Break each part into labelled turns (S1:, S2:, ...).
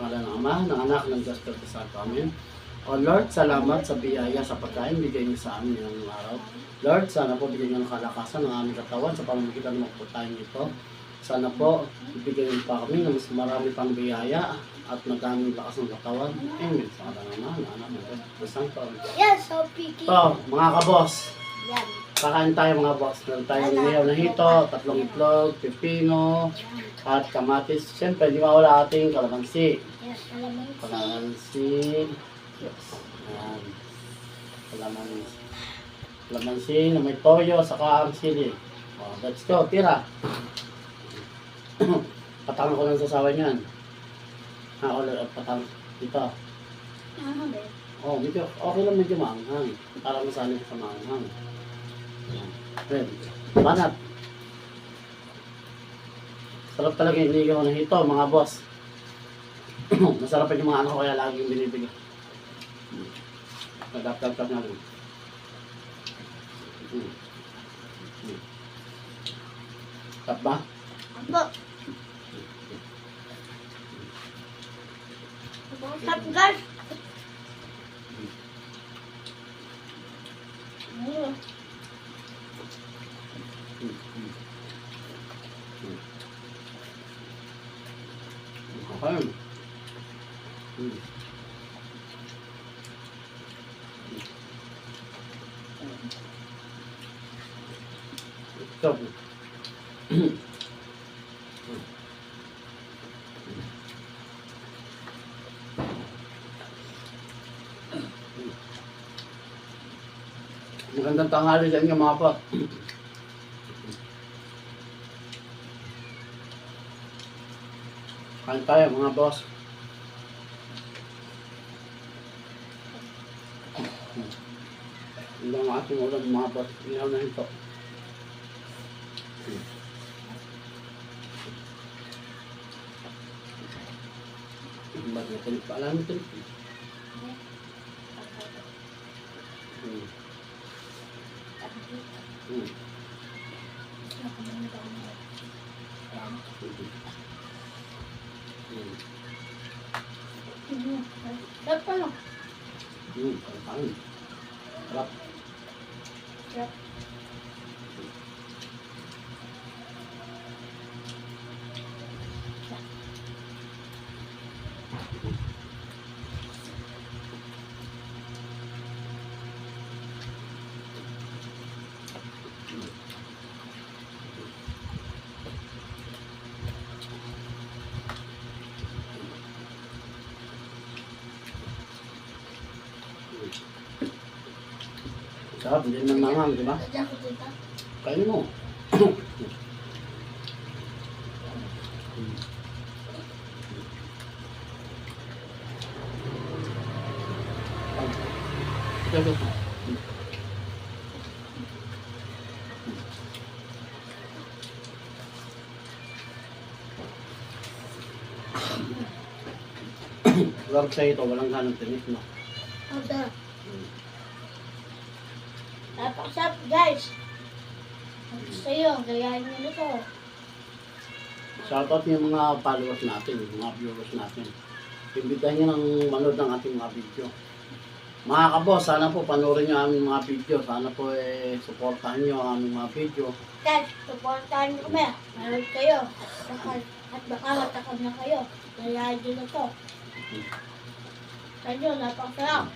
S1: Wala ng Ama, ng Anak, ng Diyos Santo sa amin. O Lord, salamat sa biyaya sa pagkain bigay niyo sa amin ngayong araw. Lord, sana po bigyan niyo ng kalakasan ng aming katawan sa pamamagitan ng pagkain nito. Sana po ibigay niyo pa kami ng mas marami pang biyaya at madaming lakas ng katawan. Amen. Sa ngala ng Ama, ng Anak, ng Diyos Santo.
S2: Yes, so picky.
S1: So, mga kabos,
S2: Yan.
S1: kakain tayo mga boss. Meron tayong niyaw na hito, 3 itlog, pipino, at kamatis. Siyempre, di mawala ating kalamansi.
S2: Yes, alam mo.
S1: Kalamansi. Yes. Ayan. Kalamansi na may toyo, saka ang sili. Oh, let's go, tira. Patangan ko ng sasawa niyan. Patang dito.
S2: Ano ba?
S1: Oh, medyo, okay lang medyo maanghang. Para masanit sa maanghang. Ayan. Banat. Sarap talaga yung inigaw na hito, mga boss. Masarap yung mga ano kaya laging binibigay. Nagap-tap na rin. Tap ba?
S2: Apo. Tap guys.
S1: Okay. Stop. Magandang tanghali sa inyo mga pa. Kain tayo mga boss. Hindi ang ating ulam mga boss. Ilaw na ito. Ba't natin pa alam ito?
S2: Tap pa lang.
S1: Kain. Sarap.
S2: Tap.
S1: Sarap, hindi naman mangang, di ba?
S2: Diyan ko dito.
S1: Kain mo. Larap sa ito, walang ganang tinik, no?
S2: Okay. Napakasap guys. Gusto yun, gayahin nyo na to.
S1: Shoutout yung mga followers natin, yung mga viewers natin. Imbitahan nyo ng manood ng ating mga video. Mga kabos, sana po panoorin nyo ang aming mga video. Sana po supportahan nyo ang aming mga video.
S2: Guys, supportahan nyo kami. Manood kayo. At baka matakam na kayo. Gayahin nyo na to. Sa inyo, napakasarap.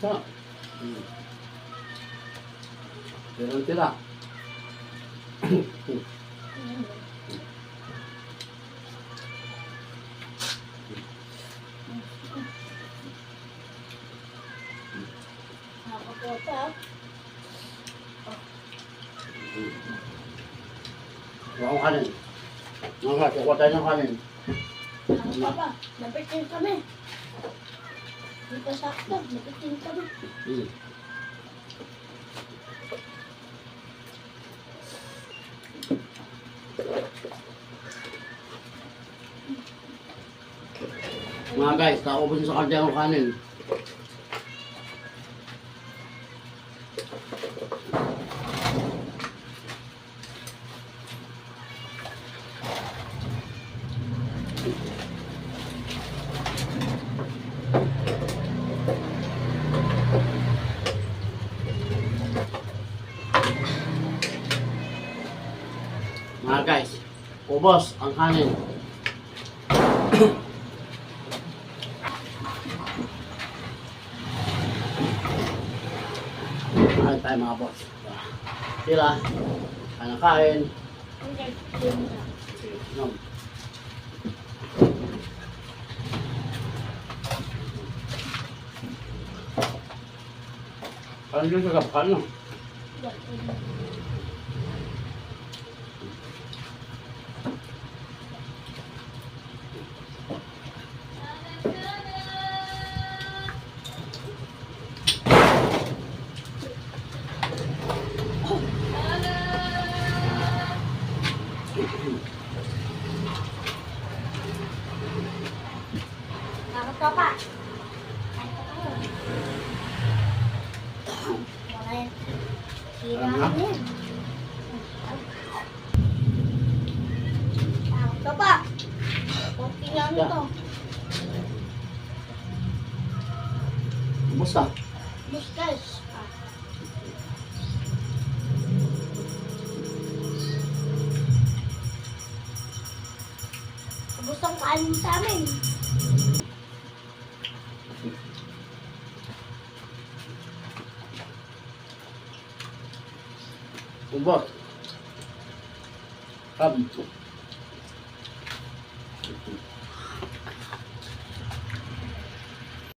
S1: Sarap. Pero tira.
S2: Nakakapota.
S1: Wala akong kanin. Mga kukuha tayo ng kanin.
S2: Papa, napitin kami. Hindi pa sakto, napitin kami.
S1: Mga guys, nakaupo sa kanya ng kanin. Ubos ang kanin. Kain tayo mga boss. Tira. Kain na kain.
S2: Hindi, yun na.
S1: Sige, inom. Parang dito ka kapal, no?
S2: Nakakatawa pa. Wala yan. Sira
S1: Ano?
S2: na yan. Nakakatawa pa. Kunti na ano to.
S1: Ubos ka.
S2: Muskas. Ubus ang kanin sa amin.
S1: Ubos. Come.